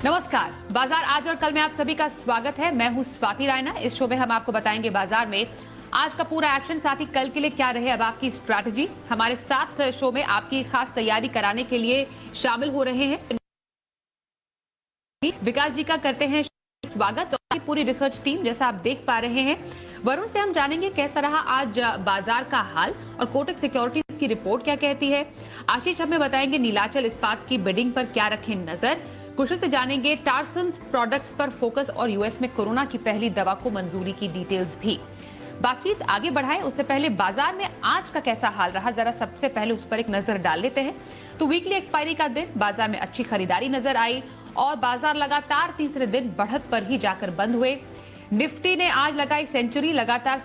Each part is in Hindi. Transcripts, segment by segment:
नमस्कार। बाजार आज और कल में आप सभी का स्वागत है। मैं हूं स्वाति रायना। इस शो में हम आपको बताएंगे बाजार में आज का पूरा एक्शन, साथ ही कल के लिए क्या रहे अब आपकी स्ट्रैटेजी। हमारे साथ शो में आपकी खास तैयारी कराने के लिए शामिल हो रहे हैं विकास जी का करते हैं स्वागत और पूरी रिसर्च टीम। जैसा आप देख पा रहे हैं, वरुण से हम जानेंगे कैसा रहा आज बाजार का हाल और कोटक सिक्योरिटीज की रिपोर्ट क्या कहती है। आशीष हमें बताएंगे नीलाचल इस्पात की बिडिंग पर क्या रखें नजर। कुशल से जानेंगे टार्सन्स प्रोडक्ट्स पर फोकस और यूएस में कोरोना की पहली दवा को मंजूरी की डिटेल्स भी। बातचीत आगे बढ़ाएं उससे पहले बाजार में आज का कैसा हाल रहा, जरा सबसे पहले उस पर एक नजर डाल लेते हैं। तो वीकली एक्सपायरी का दिन बाजार में अच्छी खरीदारी नजर आई और बाजार लगातार तीसरे दिन बढ़त पर ही जाकर बंद हुए। निफ्टी ने आज लगाई सेंचुरी, लगाकर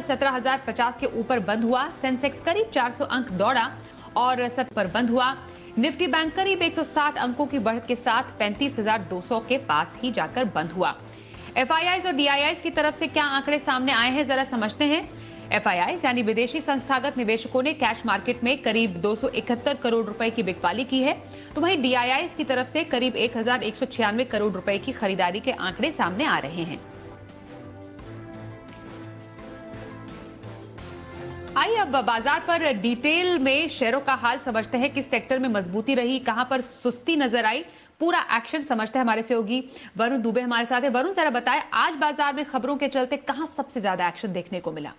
17,050 के ऊपर बंद हुआ। सेंसेक्स करीब 400 अंक दौड़ा और 7 पर बंद हुआ। निफ्टी बैंक करीब 160 अंकों की बढ़त के साथ 35,200 के पास ही जाकर बंद हुआ। एफआईआईज और डीआईआईज की तरफ से क्या आंकड़े सामने आए हैं, जरा समझते हैं। एफआईआईज यानी विदेशी संस्थागत निवेशकों ने कैश मार्केट में करीब 271 करोड़ रुपए की बिकवाली की है, तो वहीं डीआईआईज की तरफ से करीब 1,196 करोड़ रुपए की खरीदारी के आंकड़े सामने आ रहे हैं। आइए अब बाजार पर डिटेल में शेयरों का हाल समझते हैं। किस सेक्टर में मजबूती रही, कहां पर सुस्ती नजर आई, पूरा एक्शन समझते हैं। हमारे सहयोगी वरुण दुबे हमारे साथ है। वरुण, जरा बताएं आज बाजार में खबरों के चलते कहां सबसे ज्यादा एक्शन देखने को मिला?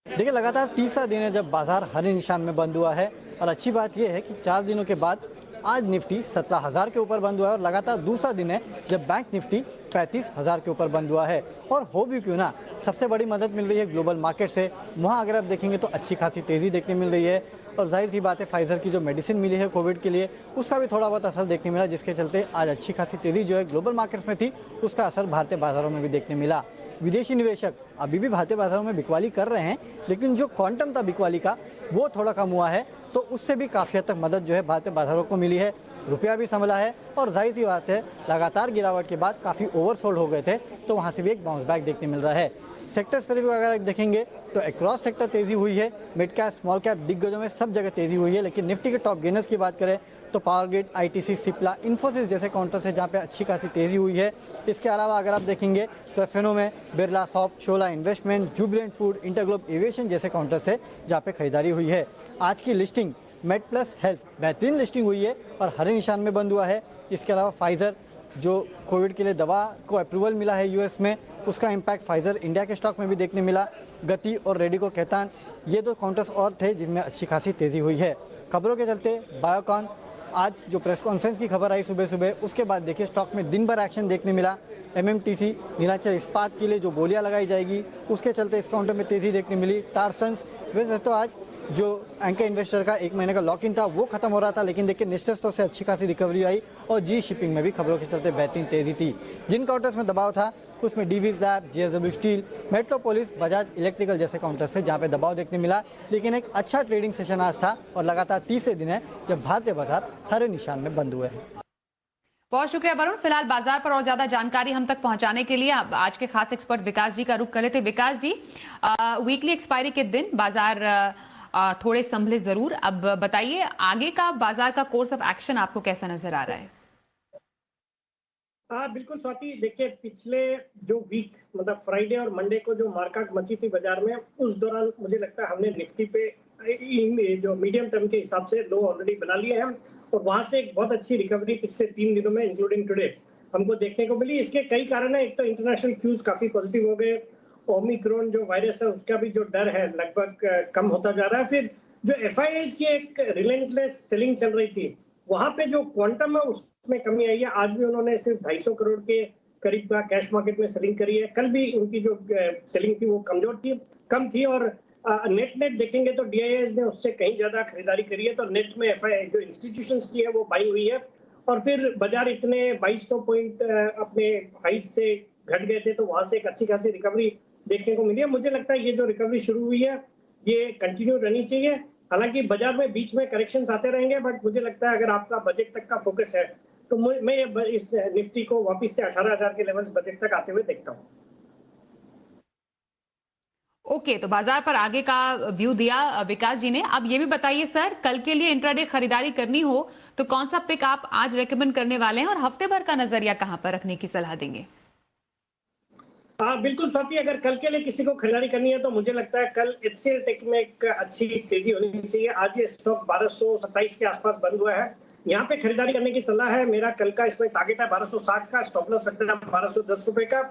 देखिए, लगातार तीसरा दिन है जब बाजार हरे निशान में बंद हुआ है और अच्छी बात यह है कि 4 दिनों के बाद आज निफ्टी 17,000 के ऊपर बंद हुआ है और लगातार दूसरा दिन है जब बैंक निफ्टी 35,000 के ऊपर बंद हुआ है। और हो भी क्यों ना, सबसे बड़ी मदद मिल रही है ग्लोबल मार्केट से। वहाँ अगर आप देखेंगे तो अच्छी खासी तेज़ी देखने मिल रही है और जाहिर सी बात है फाइजर की जो मेडिसिन मिली है कोविड के लिए उसका भी थोड़ा बहुत असर देखने मिला, जिसके चलते आज अच्छी खासी तेज़ी जो है ग्लोबल मार्केट्स में थी उसका असर भारतीय बाजारों में भी देखने मिला। विदेशी निवेशक अभी भी भारतीय बाजारों में बिकवाली कर रहे हैं, लेकिन जो क्वांटम था बिकवाली का वो थोड़ा कम हुआ है, तो उससे भी काफ़ी हद तक मदद जो है भारतीय बाजारों को मिली है। रुपया भी संभला है और जाहिर सी बात है लगातार गिरावट के बाद काफ़ी ओवरसोल्ड हो गए थे, तो वहाँ से भी एक बाउंस बैक देखने मिल रहा है। सेक्टर स्पेसिफिक अगर देखेंगे तो अक्रॉस सेक्टर तेज़ी हुई है, मिड कैप स्मॉल कैप दिग्गजों में सब जगह तेज़ी हुई है। लेकिन निफ्टी के टॉप गेनर्स की बात करें तो power grid, ITC, Cipla, Infosys जैसे काउंटर से जहाँ पे अच्छी खासी तेज़ी हुई है। इसके अलावा अगर आप देखेंगे तो एफएनओ में बिरला सॉफ्ट, शोला investment, Jubilant food, InterGlobe aviation जैसे काउंटर से जहाँ पे खरीदारी हुई है। आज की लिस्टिंग मेड प्लस हेल्थ बेहतरीन लिस्टिंग हुई है और हरे निशान में बंद हुआ है। इसके अलावा फाइजर जो कोविड के लिए दवा को अप्रूवल मिला है यूएस में, उसका इम्पैक्ट फाइजर इंडिया के स्टॉक में भी देखने मिला। गति और रेडिको कहतान ये 2 काउंटर्स और थे जिनमें अच्छी खासी तेज़ी हुई है। खबरों के चलते बायोकॉन आज जो प्रेस कॉन्फ्रेंस की खबर आई सुबह सुबह, उसके बाद देखिए स्टॉक में दिन भर एक्शन देखने मिला। एमएमटीसी नीलाचल इस्पात के लिए जो बोलियां लगाई जाएगी उसके चलते इस काउंटर में तेज़ी देखने मिली। टार्सन्स वैसे तो आज जो एंकर इन्वेस्टर का 1 महीने का लॉक इन था वो खत्म हो रहा था, लेकिन देखिए निस्टेस्टो से अच्छी खासी रिकवरी आई और जी शिपिंग में भी खबरों के चलते बेहतरीन तेज़ी थी। जिन काउंटर्स में दबाव था उसमें Divi's lab, JSW steel, metropolis, Bajaj electrical जैसे काउंटर से जहाँ पे दबाव देखने मिला। लेकिन एक अच्छा ट्रेडिंग सेशन आज था और लगातार तीसरे दिन है जब भारतीय बाजार हरे निशान में बंद हुए हैं। बहुत शुक्रिया वरुण। फिलहाल बाजार पर और ज्यादा जानकारी हम तक पहुंचाने के लिए आज के खास एक्सपर्ट विकास जी का रुख कर लेते। विकास जी, वीकली एक्सपायरी के दिन बाजार थोड़े संभले जरूर, अब बताइए आगे का बाजार का कोर्स ऑफ एक्शन आपको कैसा नजर आ रहा है? हाँ बिल्कुल स्वाति, देखिए पिछले जो वीक मतलब फ्राइडे और मंडे को जो मार्केट मची थी बाजार में, उस दौरान मुझे लगता है हमने निफ्टी पे जो मीडियम टर्म के हिसाब से लो ऑलरेडी बना लिए हैं और वहां से एक बहुत अच्छी रिकवरी पिछले 3 दिनों में इंक्लूडिंग टुडे हमको देखने को मिली। इसके कई कारण है। एक तो इंटरनेशनल क्यूज काफी पॉजिटिव हो गए, ओमिक्रॉन जो वायरस है उसका भी जो डर है लगभग कम होता जा रहा है। फिर जो एफआईआईज की एक रिलेंटलेस सेलिंग चल रही थी, वहां पे जो क्वांटम है उसमें कमी आई है। आज भी उन्होंने सिर्फ 250 करोड़ के करीब का कैश मार्केट में सेलिंग करी है। कल भी उनकी जो सेलिंग थी वो कमजोर थी, कम थी और नेट देखेंगे तो डीआईआईज ने उससे कहीं ज्यादा खरीदारी करी है। तो नेट में एफआईआई जो इंस्टीट्यूशंस की है वो बाइंग हुई है और फिर बाजार इतने 2200 पॉइंट अपने हाइट से घट गए थे, तो वहां से एक अच्छी खासी रिकवरी देखने को मिली है। मुझे लगता है ये जो रिकवरी शुरू हुई है ये कंटिन्यू रहनी चाहिए। हालांकि बाजार में बीच में करेक्शंस आते रहेंगे, बट मुझे लगता है अगर आपका बजट तक का फोकस है तो मैं इस निफ्टी को वापस से 18,000 के लेवल्स बजट तक आते हुए देखता हूँ। ओके, तो बाजार पर आगे का व्यू दिया विकास जी ने। अब ये भी बताइए सर, कल के लिए इंट्राडे खरीदारी करनी हो तो कौन सा पिक आप आज रेकमेंड करने वाले हैं और हफ्ते भर का नजरिया कहां पर रखने की सलाह देंगे? बिल्कुल स्वाति, अगर कल के लिए किसी को खरीदारी करनी है तो मुझे लगता है कल एचसीएल टेक में एक अच्छी तेजी होनी चाहिए। आज ये स्टॉक 1227 के आसपास बंद हुआ है, यहाँ पे खरीदारी करने की सलाह है। मेरा कल का इसमें टारगेट है 1260 का, स्टॉप लॉस रखना 1210 रुपए का।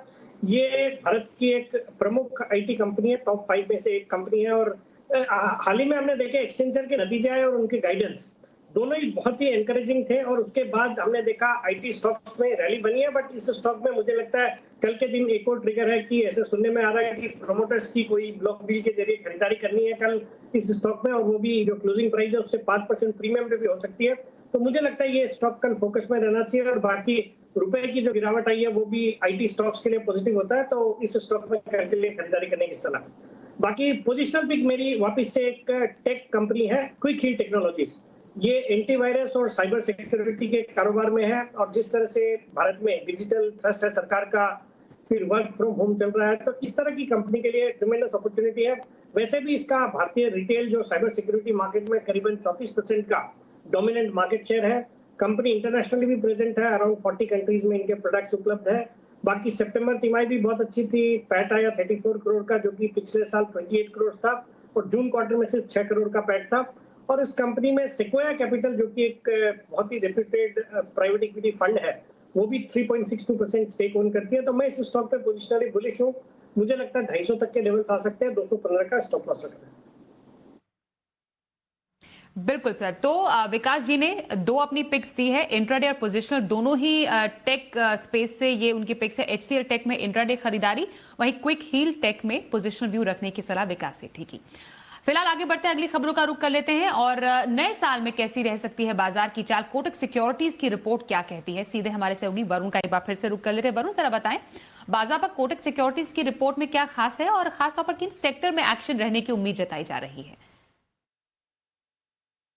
ये भारत की एक प्रमुख आईटी कंपनी है, टॉप 5 में से एक कंपनी है। और हाल ही में हमने देखे एक्सटेंशन के नतीजे आए और उनके गाइडेंस दोनों ही बहुत ही एनकरेजिंग थे। और उसके बाद हमने देखा आईटी स्टॉक्स में रैली बनी है, बट इस स्टॉक में मुझे लगता है कल के दिन एक और ट्रिगर है कि ऐसे सुनने में आ रहा है कि प्रमोटर्स की कोई ब्लॉक डील के जरिए खरीदारी करनी है कल इस स्टॉक में, और वो भी जो क्लोजिंग प्राइस है उससे 5% प्रीमियम पे भी हो सकती है। तो मुझे लगता है ये स्टॉक कल फोकस में रहना चाहिए। और बाकी रुपए की जो गिरावट आई है वो भी आईटी स्टॉक्स के लिए पॉजिटिव होता है, तो इस स्टॉक में कल के लिए खरीदारी करने की सलाह। बाकी पोजिशनल पिक मेरी वापिस से एक टेक कंपनी है, क्विक हील टेक्नोलॉजीज। ये एंटीवायरस और साइबर सिक्योरिटी के कारोबार में है, और जिस तरह से भारत में डिजिटल थ्रस्ट है सरकार का, फिर वर्क फ्रॉम होम चल रहा है, तो इस तरह की कंपनी के लिए ट्रिमेंडस अपॉर्चुनिटी है। वैसे भी इसका भारतीय रिटेल जो साइबर सिक्योरिटी मार्केट में करीबन 34% का डोमिनेंट मार्केट शेयर है। कंपनी इंटरनेशनली भी प्रेजेंट है, अराउंड 40 कंट्रीज में इनके प्रोडक्ट्स उपलब्ध है। बाकी सितंबर तिमाही भी बहुत अच्छी थी, पैट आया 34 करोड़ का, जो कि पिछले साल 28 करोड़ था, और जून क्वार्टर में सिर्फ 6 करोड़ का पैट था। और इस कंपनी में सिक्वोया कैपिटल, जो कि एक बहुत ही रेप्यूटेड प्राइवेट इक्विटी फंड है, वो भी 3.62% स्टेक ओन करती है। तो मैं इस स्टॉक पे पोजिशनली बुलिश हूँ। मुझे लगता है 250 तक के लेवल्स आ सकते हैं, 215 का स्टॉप लॉस रखना है। बिल्कुल सर, तो विकास जी ने दो अपनी पिक्स दी है, इंट्राडे और पोजिशनल, दोनों ही टेक स्पेस से ये उनकी पिक्स है। एचसीएल टेक में इंट्राडे खरीदारी, वहीं क्विक हील टेक में पोजिशनल व्यू रखने की सलाह विकास से। ठीक है, फिलहाल आगे बढ़ते हैं, अगली खबरों का रुख कर लेते हैं। और नए साल में कैसी रह सकती है बाजार की चाल, कोटक सिक्योरिटीज की रिपोर्ट क्या कहती है, सीधे हमारे सहयोगी वरुण का एक बार फिर से रुख कर लेते हैं। वरुण, जरा बताएं बाजार पर कोटक सिक्योरिटीज की रिपोर्ट में क्या खास है और खासतौर पर किन सेक्टर में एक्शन रहने की उम्मीद जताई जा रही है?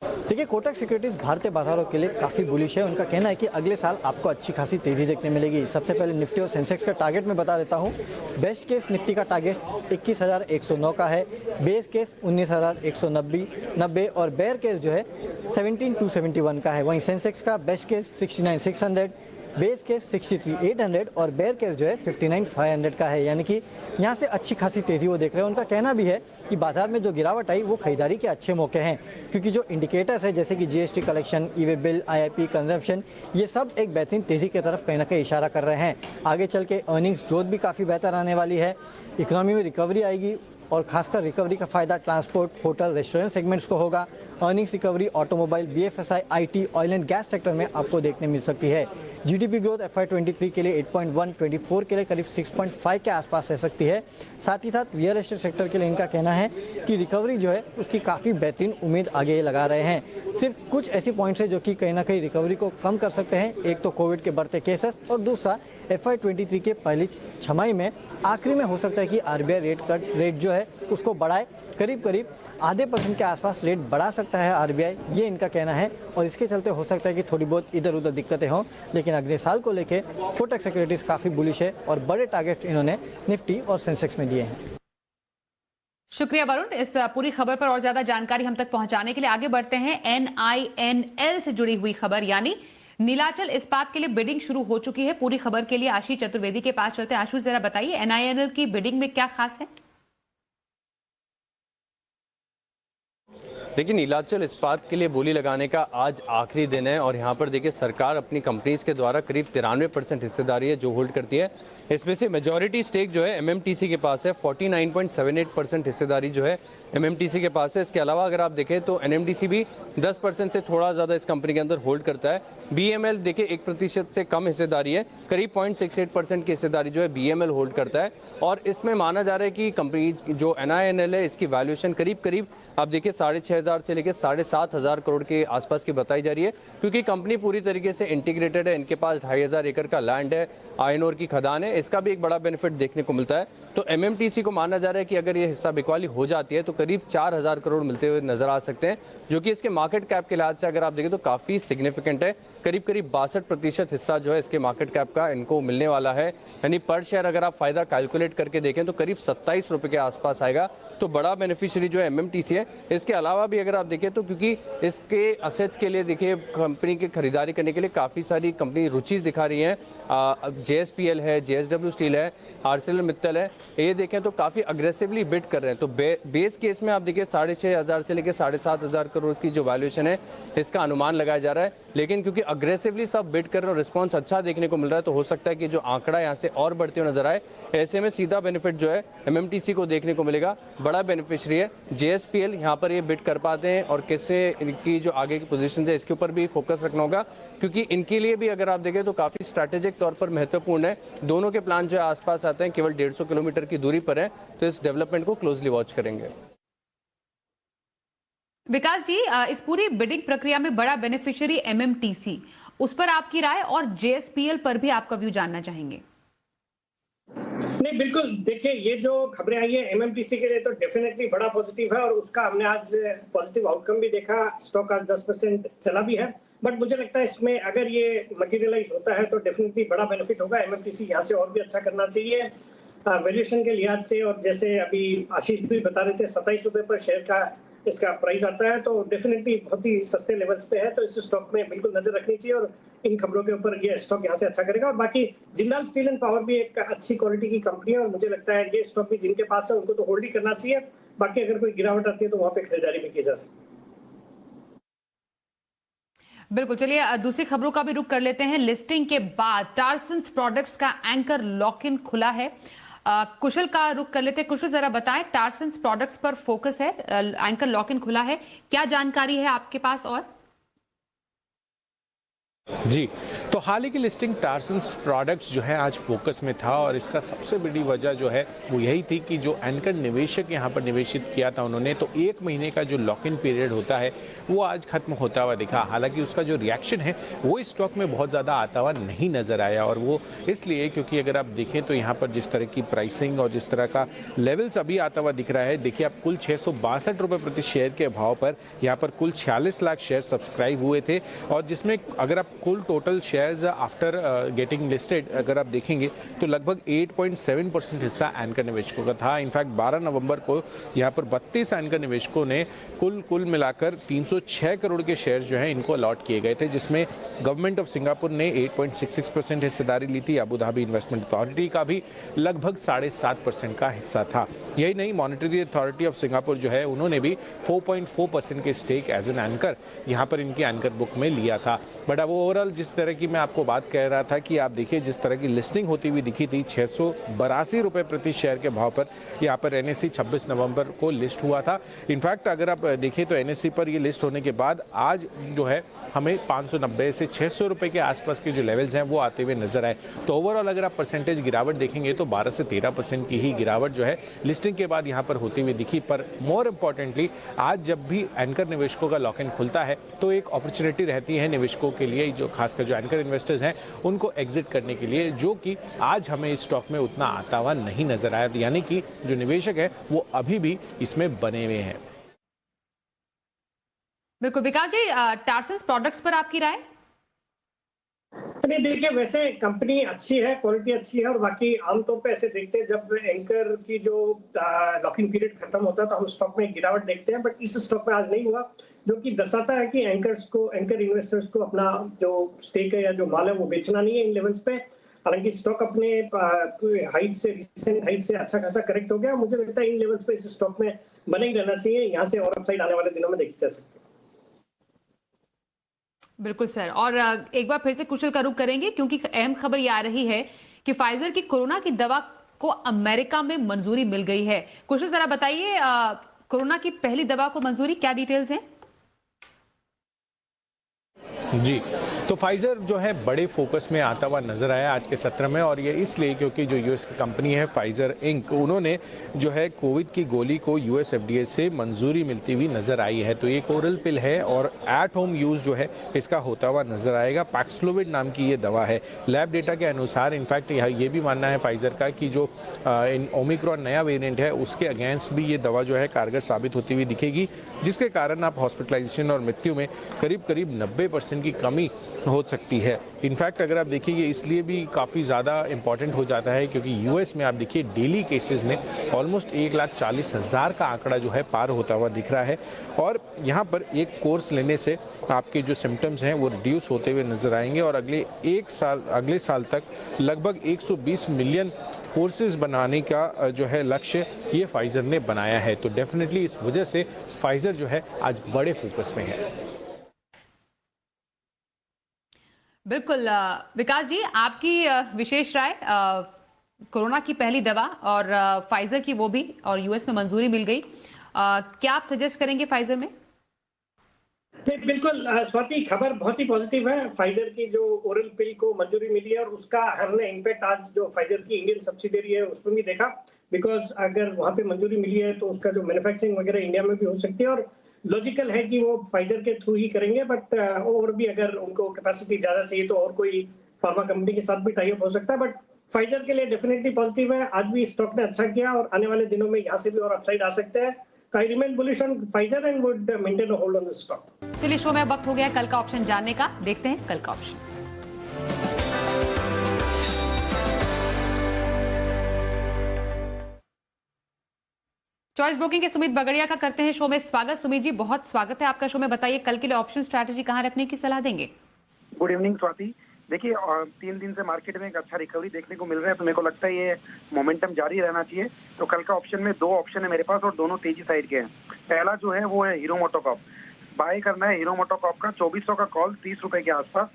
देखिए, कोटक सिक्योरिटीज भारतीय बाजारों के लिए काफ़ी बुलिश है। उनका कहना है कि अगले साल आपको अच्छी खासी तेज़ी देखने मिलेगी। सबसे पहले निफ्टी और सेंसेक्स का टारगेट मैं बता देता हूं। बेस्ट केस निफ्टी का टारगेट 21,109 का है, बेस केस 19,190 और बेयर केस जो है 17,271 का है। वहीं सेंसेक्स का बेस्ट केस 69,600, बेस केस 63,800 और बेयर केस जो है 59,500 का है। यानी कि यहाँ से अच्छी खासी तेज़ी वो देख रहे हैं। उनका कहना भी है कि बाजार में जो गिरावट आई वो खरीदारी के अच्छे मौके हैं, क्योंकि जो इंडिकेटर्स है जैसे कि GST collection, e-way bill, IIP, consumption, ये सब एक बेहतरीन तेज़ी की तरफ कहीं ना कहीं इशारा कर रहे हैं। आगे चल के अर्निंग्स ग्रोथ भी काफ़ी बेहतर आने वाली है, इकोनॉमी में रिकवरी आएगी और खासकर रिकवरी का फायदा ट्रांसपोर्ट, होटल, रेस्टोरेंट सेगमेंट्स को होगा। Earnings recovery automobile, BFSI, IT, oil and gas sector में आपको देखने मिल सकती है। जीडीपी ग्रोथ FY23 के लिए 8.1, 24 के लिए करीब 6.5 के आसपास रह सकती है। साथ ही साथ रियल एस्टेट सेक्टर के लिए इनका कहना है कि रिकवरी जो है उसकी काफ़ी बेहतरीन उम्मीद आगे लगा रहे हैं। सिर्फ कुछ ऐसी पॉइंट्स है जो कि कहीं ना कहीं रिकवरी को कम कर सकते हैं। एक तो कोविड के बढ़ते केसेस और दूसरा FY23 के पहली छमाही में आखिरी में हो सकता है कि आरबीआई रेट जो है उसको बढ़ाए, करीब आधे % के आसपास रेट बढ़ा सकता है आरबीआई, ये इनका कहना है। और इसके चलते हो सकता है कि थोड़ी बहुत इधर उधर दिक्कतें हों, लेकिन अगले साल को लेके कोटक सिक्योरिटीज काफ़ी बुलिश है और बड़े टारगेट इन्होंने निफ्टी और सेंसेक्स में दिए हैं। शुक्रिया वरुण, इस पूरी खबर पर और ज्यादा जानकारी हम तक पहुंचाने के लिए। आगे बढ़ते हैं, NINL से जुड़ी हुई खबर, यानी नीलाचल इस्पात के लिए बिडिंग शुरू हो चुकी है। पूरी खबर के लिए आशीष चतुर्वेदी के पास चलते हैं। आशीष, जरा बताइए NINL की बिडिंग में क्या खास है? देखिए, नीलाचल इस्पात के लिए बोली लगाने का आज आखिरी दिन है और यहाँ पर देखिए सरकार अपनी कंपनीज के द्वारा करीब 93% हिस्सेदारी है जो होल्ड करती है। इसमें से मेजॉरिटी स्टेक जो है MMTC के पास है, 49.78% हिस्सेदारी जो है MMTC के पास है। इसके अलावा अगर आप देखें तो NMDC भी 10% से थोड़ा ज़्यादा इस कंपनी के अंदर होल्ड करता है। BML देखिए 1% से कम हिस्सेदारी है, करीब 0.68% की हिस्सेदारी जो है BML होल्ड करता है। और इसमें माना जा रहा है कि कंपनी जो NINL है इसकी वैल्यूएशन करीब आप देखिए 6,500 से लेकर 7,500 करोड़ के आसपास की बताई जा रही है, क्योंकि कंपनी पूरी तरीके से इंटीग्रेटेड है। इनके पास 2,500 एकड़ का लैंड है, आयरन ओर की खदान है। हैं, इसका भी एक बड़ा बेनिफिट देखने को मिलता है। तो एमएमटीसी को माना जा रहा है कि अगर ये हिस्सा बिकवाली हो जाती है तो करीब 4000 करोड़ मिलते हुए नजर आ सकते हैं, जो कि इसके मार्केट कैप के लिहाज से अगर आप देखें तो काफी सिग्निफिकेंट है। करीब 62% हिस्सा जो है इसके मार्केट कैप का इनको मिलने वाला है, यानी पर शेयर अगर आप फायदा कैलकुलेट करके देखें तो करीब 27 रुपए के आसपास आएगा। तो बड़ा बेनिफिशियरी जो है एमएमटीसी है। इसके अलावा भी अगर आप देखें तो क्योंकि इसके असेट्स के लिए देखिए कंपनी की खरीदारी करने के लिए काफी सारी कंपनी रुचि दिखा रही है। जेएसपीएल है, जेएसडब्ल्यू स्टील है, आरसीएल मित्तल है, ये देखें तो काफी अग्रेसिवली बिड कर रहे हैं। तो बेस केस में आप देखिए 6500 से लेकर 7500 करोड़ की जो वैल्यूएशन है इसका अनुमान लगाया जा रहा है। लेकिन क्योंकि अग्रेसिवली सब बिड कर रहे हैं और रिस्पॉन्स अच्छा देखने को मिल रहा है, तो हो सकता है कि जो आंकड़ा यहाँ से और बढ़ते हुए नजर आए। ऐसे में सीधा बेनिफिट जो है एमएमटीसी को देखने को मिलेगा। बड़ा बेनिफिशियरी है जेएसपीएल, यहाँ पर ये बिड कर पाते हैं और किससे इनकी जो आगे की पोजीशन है इसके ऊपर भी फोकस रखना होगा, क्योंकि इनके लिए भी अगर आप देखें तो काफी स्ट्रैटेजिक तौर पर महत्वपूर्ण है। दोनों के प्लान जो है आसपास आते हैं, केवल 150 किलोमीटर की दूरी पर है, तो इस डेवलपमेंट को क्लोजली वॉच करेंगे। विकास जी, इस पूरी बिडिंग प्रक्रिया में बड़ा बेनिफिशियरी एमएमटीसी, उस पर आपकी राय और जेएसपीएल पर भी आपका व्यू जानना चाहेंगे। नहीं, बिल्कुल, देखिए ये जो खबरें आई है एमएमटीसी के लिए तो डेफिनेटली बड़ा पॉजिटिव है और उसका हमने आज पॉजिटिव आउटकम भी देखा। स्टॉक आज 10% चला भी है, बट मुझे लगता है इसमें अगर ये मटेरियलाइज होता है तो डेफिनेटली बड़ा बेनिफिट होगा। एमएमटीसी यहाँ से और भी अच्छा करना चाहिए वैल्यूएशन के लिहाज से, और जैसे अभी आशीष भी बता रहे थे 27 रुपए पर शेयर का इसका प्राइस आता है, तो डेफिनेटली बहुत ही सस्ते लेवल्स पे है। तो इस स्टॉक में बिल्कुल नजर रखनी चाहिए और इन खबरों के ऊपर ये स्टॉक यहाँ से अच्छा करेगा। और बाकी जिंदाल स्टील एंड पावर भी एक अच्छी क्वालिटी की कंपनी है और मुझे लगता है ये स्टॉक भी जिनके पास है उनको तो होल्ड ही करना चाहिए। बाकी अगर कोई गिरावट आती है तो वहां पे खरीदारी भी की जा सकती है। बिल्कुल, चलिए दूसरी खबरों का भी रुख कर लेते हैं। लिस्टिंग के बाद टार्सन्स प्रोडक्ट्स का एंकर लॉक इन खुला है। कुशल का रुख कर लेते हैं। कुशल, जरा बताएं, टार्सन्स प्रोडक्ट्स पर फोकस है, एंकर लॉक इन खुला है, क्या जानकारी है आपके पास? और जी, तो हाल ही की लिस्टिंग टार्सन्स प्रोडक्ट्स जो है आज फोकस में था और इसका सबसे बड़ी वजह जो है वो यही थी कि जो एंकर निवेशक यहाँ पर निवेशित किया था उन्होंने, तो 1 महीने का जो लॉक इन पीरियड होता है वो आज खत्म होता हुआ दिखा। हालांकि उसका जो रिएक्शन है वो इस स्टॉक में बहुत ज़्यादा आता हुआ नहीं नज़र आया, और वो इसलिए क्योंकि अगर आप देखें तो यहाँ पर जिस तरह की प्राइसिंग और जिस तरह का लेवल्स अभी आता हुआ दिख रहा है, देखिए आप कुल 662 रुपये प्रति शेयर के भाव पर यहाँ पर कुल 46 लाख शेयर सब्सक्राइब हुए थे, और जिसमें अगर आप कुल total shares after getting listed अगर आप देखेंगे तो लगभग 8.7% हिस्सा एंकर निवेशकों का था। इनफैक्ट 12 नवंबर को यहाँ पर 32 एंकर निवेशकों ने कुल मिलाकर 306 करोड़ के शेयर जो है इनको अलॉट किए गए थे, जिसमें गवर्नमेंट ऑफ सिंगापुर ने 8.66% हिस्सेदारी ली थी। अबू धाबी इन्वेस्टमेंट अथॉरिटी का भी लगभग 7.5% का हिस्सा था। यही नहीं, मॉनेटरी अथॉरिटी ऑफ सिंगापुर जो है उन्होंने भी 4.4% के स्टेक एज एन एंकर यहाँ पर इनकी एंकर बुक में लिया था। बट अब ओवरऑल जिस तरह की मैं आपको बात कह रहा था कि आप देखिए जिस तरह की लिस्टिंग होती हुई दिखी थी, 682 रुपये प्रति शेयर के भाव पर यहाँ पर एनएसई 26 नवंबर को लिस्ट हुआ था। इनफैक्ट अगर आप देखिए तो एनएसई पर ये लिस्ट होने के बाद आज जो है हमें 590 से 600 रुपये के आसपास के जो लेवल्स हैं वो आते हुए नजर आए। तो ओवरऑल अगर आप परसेंटेज गिरावट देखेंगे तो 12 से 13% की ही गिरावट जो है लिस्टिंग के बाद यहाँ पर होती हुई दिखी। पर मोर इम्पॉर्टेंटली आज जब भी एंकर निवेशकों का लॉक इन खुलता है तो एक अपॉर्चुनिटी रहती है निवेशकों के लिए, जो खासकर जो एंकर इन्वेस्टर्स हैं उनको एग्जिट करने के लिए, जो कि आज हमें इस स्टॉक में उतना आता हुआ नहीं नजर आया। यानी कि जो निवेशक है वो अभी भी इसमें बने हुए हैं। बिल्कुल विकास जी, टार्सन्स प्रोडक्ट्स पर आपकी राय? नहीं, देखिए वैसे कंपनी अच्छी है, क्वालिटी अच्छी है, और बाकी आमतौर पे ऐसे देखते हैं जब एंकर की जो लॉकिंग पीरियड खत्म होता है तो हम स्टॉक में गिरावट देखते हैं, बट इस स्टॉक में आज नहीं हुआ, जो कि दर्शाता है कि एंकर इन्वेस्टर्स को अपना जो स्टेक है या जो माल है वो बेचना नहीं है इन लेवल्स पे। हालांकि स्टॉक अपने हाइट से, रिसेंट हाइट से अच्छा खासा करेक्ट हो गया। मुझे लगता है इन लेवल्स पे इस स्टॉक में बने ही रहना चाहिए, यहाँ से और अपसाइड आने वाले दिनों में देखी जा सकती है। बिल्कुल सर, और एक बार फिर से कुशल का रुख करेंगे क्योंकि अहम खबर ये आ रही है कि फाइजर की कोरोना की दवा को अमेरिका में मंजूरी मिल गई है। कुशल जरा बताइए, कोरोना की पहली दवा को मंजूरी, क्या डिटेल्स हैं? जी, तो फाइजर जो है बड़े फोकस में आता हुआ नजर आया आज के सत्र में, और ये इसलिए क्योंकि जो यूएस की कंपनी है फाइजर इंक, उन्होंने जो है कोविड की गोली को यूएस एफडीए से मंजूरी मिलती हुई नजर आई है। तो एक ओरल पिल है और एट होम यूज जो है इसका होता हुआ नजर आएगा। पैक्सलोविड नाम की ये दवा है। लैब डेटा के अनुसार इनफैक्ट ये भी मानना है फाइजर का कि जो ओमिक्रॉन नया वेरिएंट है उसके अगेंस्ट भी ये दवा जो है कारगर साबित होती हुई दिखेगी, जिसके कारण आप हॉस्पिटलाइजेशन और मृत्यु में करीब करीब 90% की कमी हो सकती है। इनफैक्ट अगर आप देखिए ये इसलिए भी काफ़ी ज़्यादा इंपॉर्टेंट हो जाता है क्योंकि यूएस में आप देखिए डेली केसेस में ऑलमोस्ट 1,40,000 का आंकड़ा जो है पार होता हुआ दिख रहा है, और यहाँ पर एक कोर्स लेने से आपके जो सिम्टम्स हैं वो रिड्यूस होते हुए नजर आएंगे, और अगले साल तक लगभग 120 मिलियन कोर्सेज बनाने का जो है लक्ष्य ये फाइजर ने बनाया है। तो डेफिनेटली इस वजह से फाइजर जो है आज बड़े फोकस में है। बिल्कुल विकास जी, आपकी विशेष राय, कोरोना की पहली दवा और फाइजर की वो भी, और यूएस में मंजूरी मिल गई, क्या आप सजेस्ट करेंगे फाइजर में? बिल्कुल स्वाति, खबर बहुत ही पॉजिटिव है। फाइजर की जो ओरल पिल को मंजूरी मिली है और उसका हमने इम्पैक्ट आज जो फाइजर की इंडियन सब्सिडियरी है उसमें भी देखा, बिकॉज अगर वहां पे मंजूरी मिली है तो उसका जो मैन्युफैक्चरिंग वगैरह इंडिया में भी हो सकती है, और लॉजिकल है कि वो फाइजर के थ्रू ही करेंगे। बट और भी अगर उनको कैपेसिटी ज्यादा चाहिए तो और कोई फार्मा कंपनी के साथ भी टाई अप हो सकता है, बट फाइजर के लिए डेफिनेटली पॉजिटिव है। आज भी स्टॉक ने अच्छा किया और आने वाले दिनों में यहाँ से भी और अपसाइड आ सकते हैं। I remain bullish on Pfizer and would maintain a hold on this stock. चलिए, शो में वक्त हो गया कल का ऑप्शन जानने का। देखते हैं कल का ऑप्शन। चॉइस ब्रोकिंग के सुमित बगड़िया का करते हैं शो में स्वागत। सुमित जी, बहुत स्वागत है आपका शो में। बताइए कल के लिए ऑप्शन स्ट्रैटेजी कहां रखने की सलाह देंगे? Good evening Swati. देखिए 3 दिन से मार्केट में एक अच्छा रिकवरी देखने को मिल रहा है, तो मेरे को लगता है ये मोमेंटम जारी रहना चाहिए। तो कल का ऑप्शन में 2 ऑप्शन है मेरे पास और दोनों तेजी साइड के हैं। पहला जो है वो है हीरो मोटोकॉर्प। बाय करना है हीरो मोटोकॉर्प का 2400 का कॉल 30 रुपए के आसपास,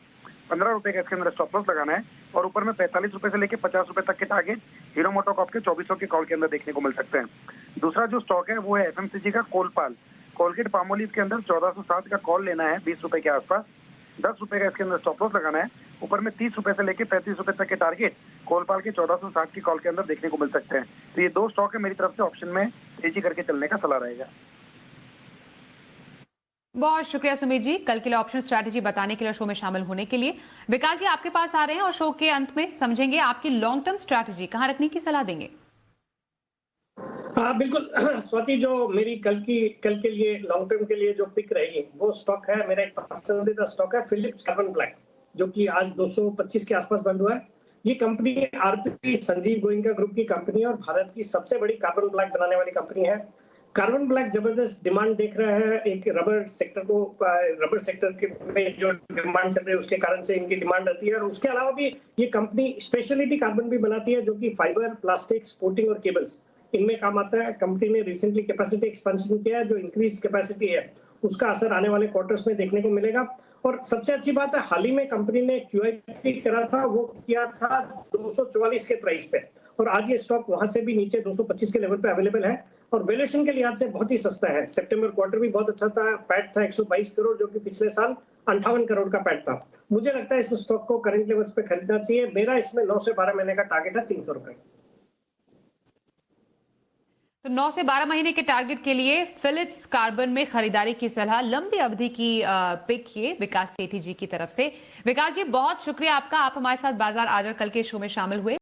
15 रुपए का इसके अंदर स्टॉप लॉस लगाना है, और ऊपर में 45 रुपए से लेकर 50 रुपए तक के टारगेट हीरो मोटोकॉर्प के 2400 के कॉल के अंदर देखने को मिल सकते हैं। दूसरा जो स्टॉक है वो है एफएमसीजी का कोलपाल। कोलगेट पामोलिव के अंदर 1460 का कॉल लेना है 20 रुपए के आसपास, 10 रुपए का इसके अंदर स्टॉप लॉस लगाना है, ऊपर में 30 रुपए से लेकर 35 रुपए तक के टारगेट कोलपाल के 1460 की कॉल के अंदर देखने को मिल सकते हैं। तो ये 2 स्टॉक है मेरी तरफ से ऑप्शन में तेजी करके चलने का सलाह रहेगा। बहुत शुक्रिया सुमित जी, कल के लिए ऑप्शन स्ट्रैटेजी बताने के लिए, शो में शामिल होने के लिए। विकास जी, आपके पास आ रहे हैं और शो के अंत में समझेंगे आपकी लॉन्ग टर्म स्ट्रैटेजी कहां रखने की सलाह देंगे? हाँ बिल्कुल स्वाति, जो मेरी कल के लिए लॉन्ग टर्म के लिए जो पिक रहेगी वो स्टॉक है, मेरा एक पसंदीदा स्टॉक है फिलिप्स कार्बन ब्लैक, जो कि आज 225 के आसपास बंद हुआ है। ये company RPP Sanjeev Goenka group की कंपनी है और भारत की सबसे बड़ी कार्बन ब्लैक बनाने वाली कंपनी है। कार्बन ब्लैक जबरदस्त डिमांड देख रहा है। एक रबर सेक्टर के में जो डिमांड चल रही है उसके कारण से इनकी डिमांड रहती है, और उसके अलावा भी ये कंपनी स्पेशलिटी कार्बन भी बनाती है, जो कि फाइबर, प्लास्टिक, स्पोर्टिंग और केबल्स इनमें काम आता है। कंपनी ने रिसेंटली कैपेसिटी एक्सपेंशन किया है, जो इंक्रीज कैपेसिटी है उसका असर आने वाले क्वार्टर्स में देखने को मिलेगा। और सबसे अच्छी बात है, हाल ही में कंपनी ने QIP करा था, वो किया था 244 के प्राइस पे, और आज ये स्टॉक वहां से भी नीचे 225 के लेवल पे अवेलेबल है, और वैल्यूएशन के लिहाज से बहुत ही सस्ता है। सितंबर क्वार्टर भी बहुत अच्छा था, पैट था 122 करोड़, जो कि पिछले साल 58 करोड़ का पैट था। मुझे लगता है इस स्टॉक को करंट लेवल्स पे खरीदना चाहिए। मेरा इसमें 9 से 12 महीने का टारगेट है 300 रुपए। तो 9 से 12 महीने के टारगेट के लिए फिलिप्स कार्बन में खरीदारी की सलाह, लंबी अवधि की पिक ये विकास सेठी जी की तरफ से। विकास जी, बहुत शुक्रिया आपका, आप हमारे साथ बाजार आज और कल के शो में शामिल हुए।